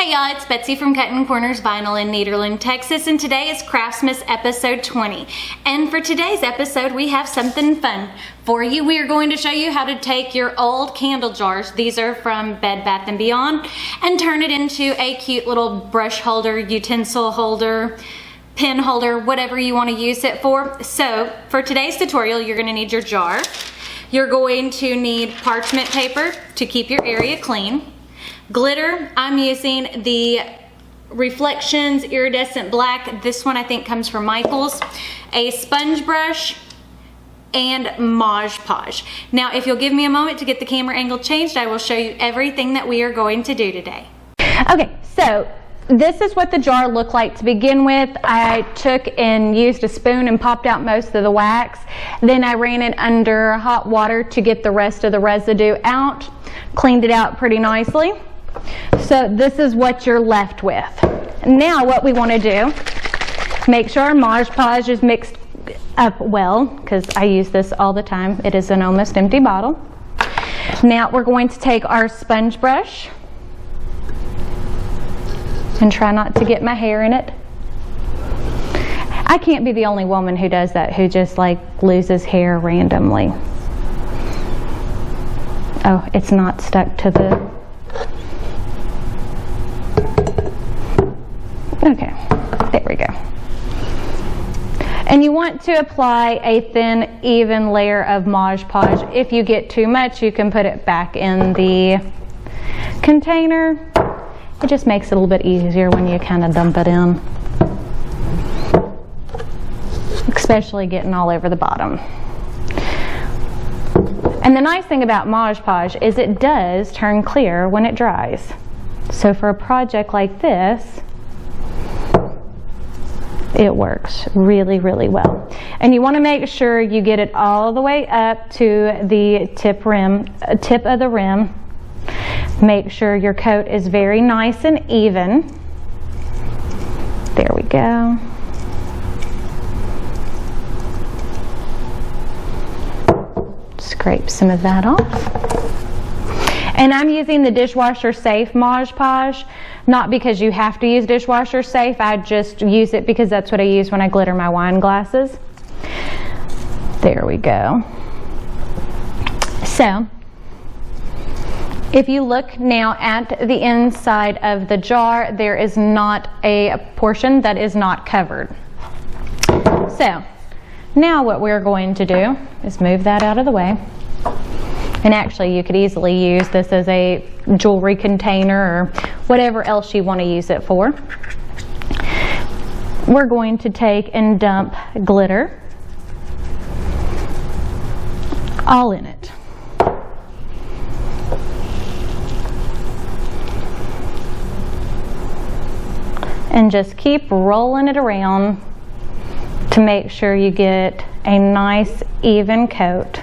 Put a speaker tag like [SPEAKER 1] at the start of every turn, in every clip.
[SPEAKER 1] Hey y'all, it's Betsy from Cuttin Corners Vinyl in Nederland, Texas, and today is Craftmas episode 20. And for today's episode, we have something fun for you. We are going to show you how to take your old candle jars, these are from Bed Bath & Beyond, and turn it into a cute little brush holder, utensil holder, pen holder, whatever you want to use it for. So, for today's tutorial, you're going to need your jar. You're going to need parchment paper to keep your area clean. Glitter, I'm using the Reflections Iridescent Black. This one I think comes from Michaels. A sponge brush and Mod Podge. Now, if you'll give me a moment to get the camera angle changed, I will show you everything that we are going to do today. Okay, so this is what the jar looked like to begin with. I took and used a spoon and popped out most of the wax. Then I ran it under hot water to get the rest of the residue out. Cleaned it out pretty nicely. So this is what you're left with. Now what we want to do, make sure our Mod Podge is mixed up well, because I use this all the time. It is an almost empty bottle. Now we're going to take our sponge brush and try not to get my hair in it. I can't be the only woman who does that, who just like loses hair randomly. Oh, it's not stuck to the... Okay, there we go. And you want to apply a thin, even layer of Mod Podge. If you get too much, you can put it back in the container. It just makes it a little bit easier when you kind of dump it in. Especially getting all over the bottom. And the nice thing about Mod Podge is it does turn clear when it dries. So for a project like this, it works really, really well. And you want to make sure you get it all the way up to the tip of the rim. Make sure your coat is very nice and even. There we go. Scrape some of that off. And I'm using the dishwasher safe Mod Podge, not because you have to use dishwasher safe. I just use it because that's what I use when I glitter my wine glasses. There we go. So, if you look now at the inside of the jar, there is not a portion that is not covered. So, now what we're going to do is move that out of the way. And actually, you could easily use this as a jewelry container or whatever else you want to use it for. We're going to take and dump glitter all in it. And just keep rolling it around to make sure you get a nice even coat.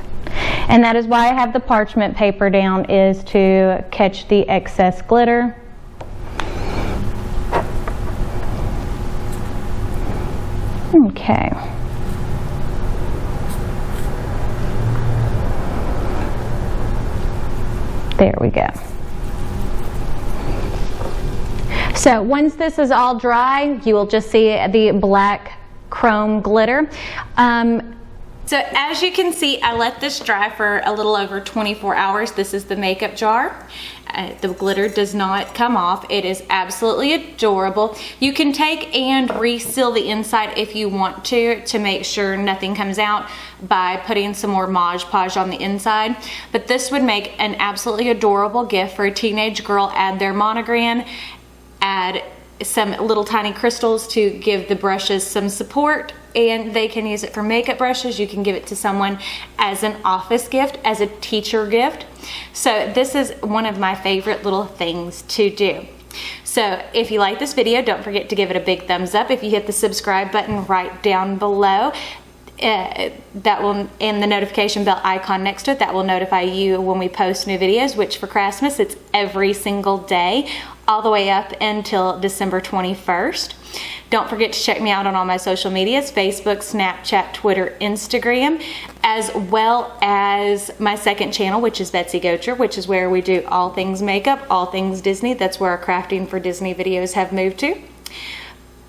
[SPEAKER 1] And that is why I have the parchment paper down, is to catch the excess glitter. Okay. There we go. So once this is all dry, you will just see the black chrome glitter. So as you can see, I let this dry for a little over 24 hours. This is the makeup jar. The glitter does not come off. It is absolutely adorable. You can take and reseal the inside if you want to make sure nothing comes out by putting some more Mod Podge on the inside. But this would make an absolutely adorable gift for a teenage girl. Add their monogram, add some little tiny crystals to give the brushes some support, and they can use it for makeup brushes. You can give it to someone as an office gift, as a teacher gift. So this is one of my favorite little things to do. So if you like this video, don't forget to give it a big thumbs up. If you hit the subscribe button right down below, that will, and the notification bell icon next to it, that will notify you when we post new videos, which for Craftmas it's every single day all the way up until December 21st. Don't forget to check me out on all my social medias, Facebook, Snapchat, Twitter, Instagram, as well as my second channel, which is Betsy Gocher, which is where we do all things makeup, all things Disney. That's where our crafting for Disney videos have moved to.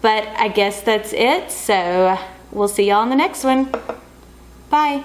[SPEAKER 1] But I guess that's it, so we'll see y'all on the next one. Bye.